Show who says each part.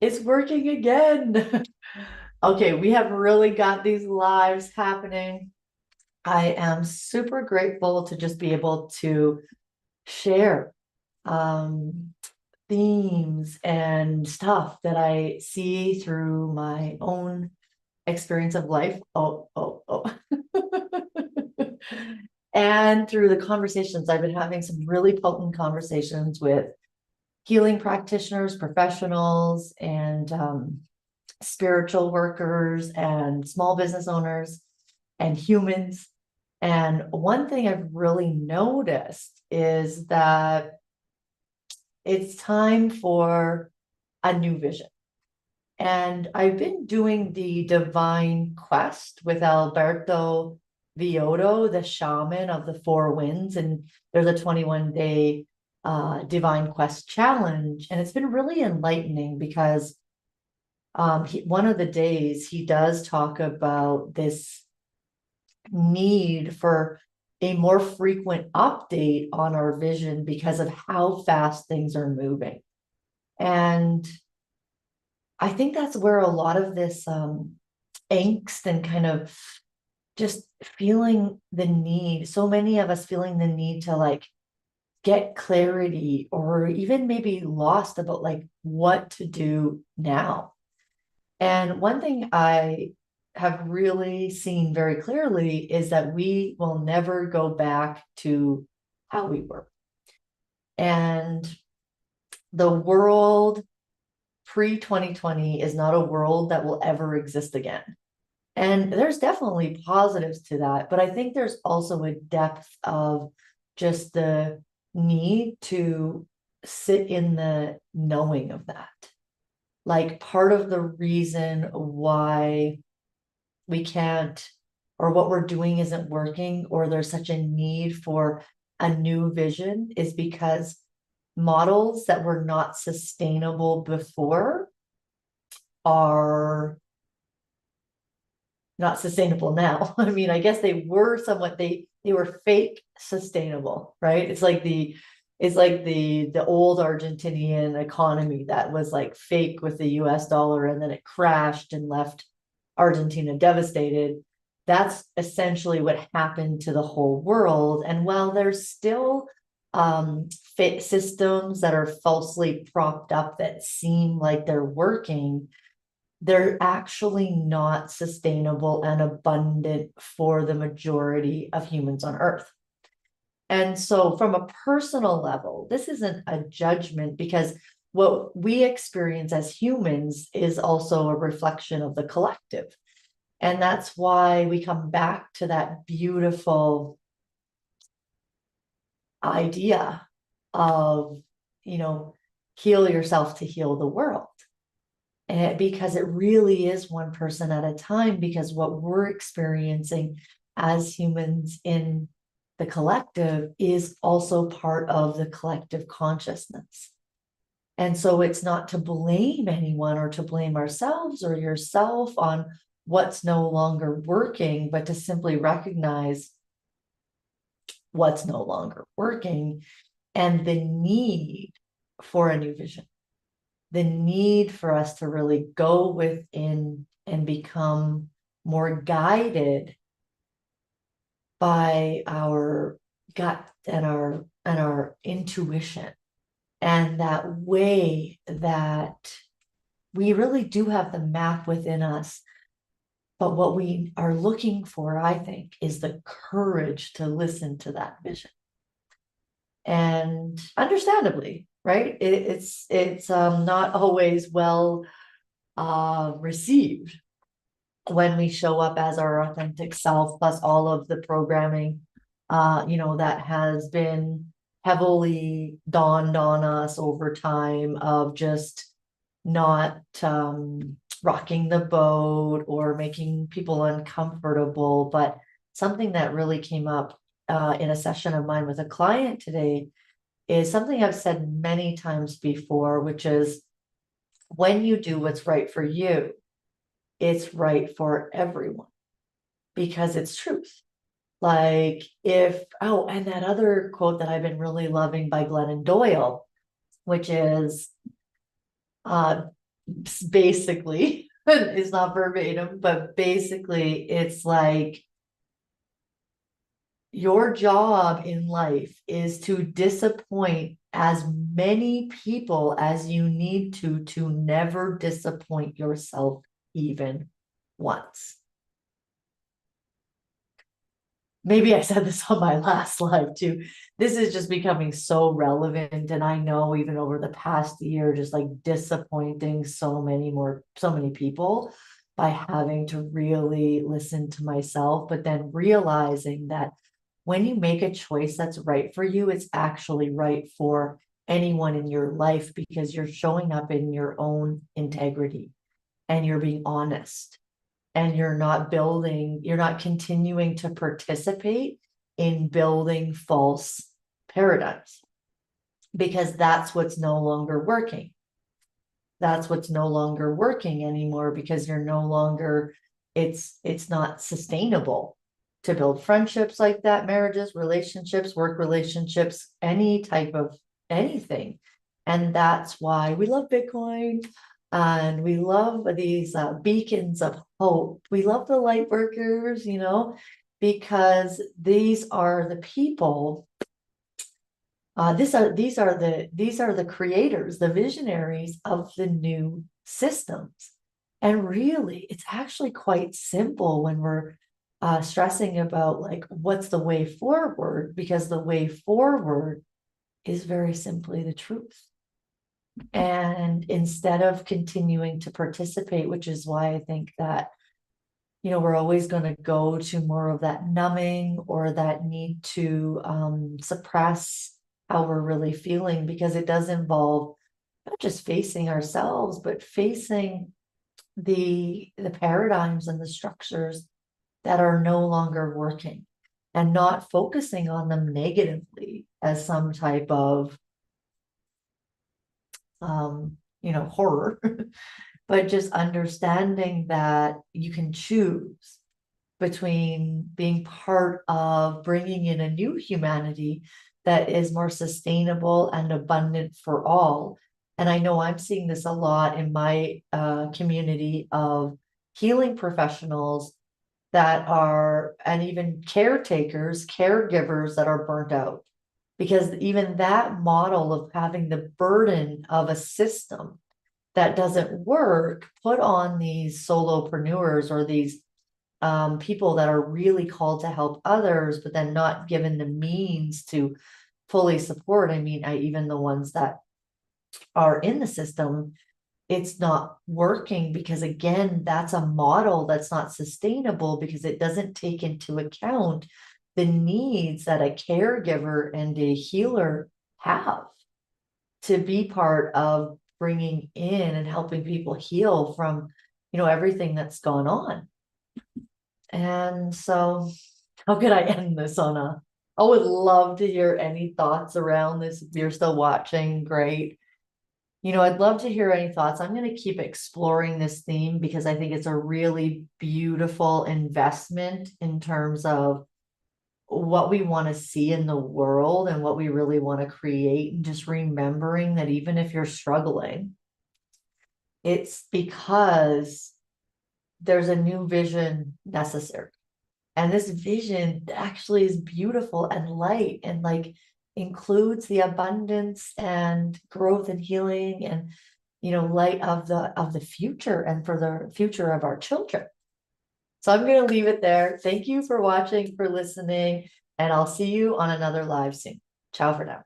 Speaker 1: It's working again. Okay, we have really got these lives happening. I am super grateful to just be able to share um, themes and stuff that I see through my own experience of life. Oh. And through the conversations, I've been having some really potent conversations with healing practitioners, professionals, and spiritual workers and small business owners and humans. And one thing I've really noticed is that it's time for a new vision. And I've been doing the Divine Quest with Alberto Villoldo, the shaman of the Four Winds. And there's a 21-day Divine Quest challenge. And it's been really enlightening because one of the days he does talk about this need for a more frequent update on our vision because of how fast things are moving. And I think that's where a lot of this angst and kind of just feeling the need, so many of us feeling the need to like get clarity or even maybe lost about like what to do now. And one thing I have really seen very clearly is that we will never go back to how we were. And the world pre 2020 is not a world that will ever exist again. And there's definitely positives to that, but I think there's also a depth of just the need to sit in the knowing of that. Like part of the reason why we can't, or what we're doing isn't working, or there's such a need for a new vision is because models that were not sustainable before are not sustainable now. I mean, I guess they were somewhat they were fake sustainable, right? It's like the old Argentinian economy that was like fake with the US dollar and then it crashed and left Argentina devastated. That's essentially what happened to the whole world. And while there's still systems that are falsely propped up that seem like they're working, they're actually not sustainable and abundant for the majority of humans on Earth. And so, from a personal level, this isn't a judgment because what we experience as humans is also a reflection of the collective. And that's why we come back to that beautiful idea of, you know, heal yourself to heal the world. And because it really is one person at a time, because what we're experiencing as humans in the collective is also part of the collective consciousness. And so it's not to blame anyone or to blame ourselves or yourself on what's no longer working, but to simply recognize what's no longer working and the need for a new vision, the need for us to really go within and become more guided by our gut and our intuition and that way that we really do have the map within us. But what we are looking for, I think, is the courage to listen to that vision. And understandably, right? It's not always well received when we show up as our authentic self, plus all of the programming, that has been heavily dawned on us over time of just not rocking the boat or making people uncomfortable. But something that really came up in a session of mine with a client today is something I've said many times before, which is when you do what's right for you, it's right for everyone because it's truth. Like and that other quote that I've been really loving by Glennon Doyle, which is basically. It's not verbatim, but basically it's like your job in life is to disappoint as many people as you need to never disappoint yourself even once. Maybe I said this on my last live too. This is just becoming so relevant. And I know even over the past year, just like disappointing so many people by having to really listen to myself, but then realizing that when you make a choice that's right for you, it's actually right for anyone in your life because you're showing up in your own integrity and you're being honest and you're not continuing to participate in building false paradigms because that's what's no longer working. That's what's no longer working anymore because you're no longer, it's not sustainable to build friendships like that, marriages, relationships, work relationships, any type of anything. And that's why we love Bitcoin and we love these beacons of hope. We love the light workers, because these are the people. These are the creators, the visionaries of the new systems. And really, it's actually quite simple when we're stressing about like what's the way forward, because the way forward is very simply the truth. And instead of continuing to participate, which is why I think that, we're always going to go to more of that numbing or that need to suppress how we're really feeling, because it does involve not just facing ourselves, but facing the paradigms and the structures that are no longer working and not focusing on them negatively as some type of horror, but just understanding that you can choose between being part of bringing in a new humanity that is more sustainable and abundant for all. And I know I'm seeing this a lot in my community of healing professionals that are, and even caretakers, caregivers that are burnt out. Because even that model of having the burden of a system that doesn't work put on these solopreneurs or these people that are really called to help others, but then not given the means to fully support. I mean, even the ones that are in the system, it's not working because, again, that's a model that's not sustainable because it doesn't take into account the needs that a caregiver and a healer have to be part of bringing in and helping people heal from, everything that's gone on. And so, how could I end this on I would love to hear any thoughts around this. If you're still watching, great. I'd love to hear any thoughts. I'm going to keep exploring this theme because I think it's a really beautiful investment in terms of what we want to see in the world and what we really want to create. And just remembering that even if you're struggling, it's because there's a new vision necessary. And this vision actually is beautiful and light and like includes the abundance and growth and healing and light of the future and for the future of our children. So I'm going to leave it there. Thank you for watching, for listening, and I'll see you on another live soon. Ciao for now.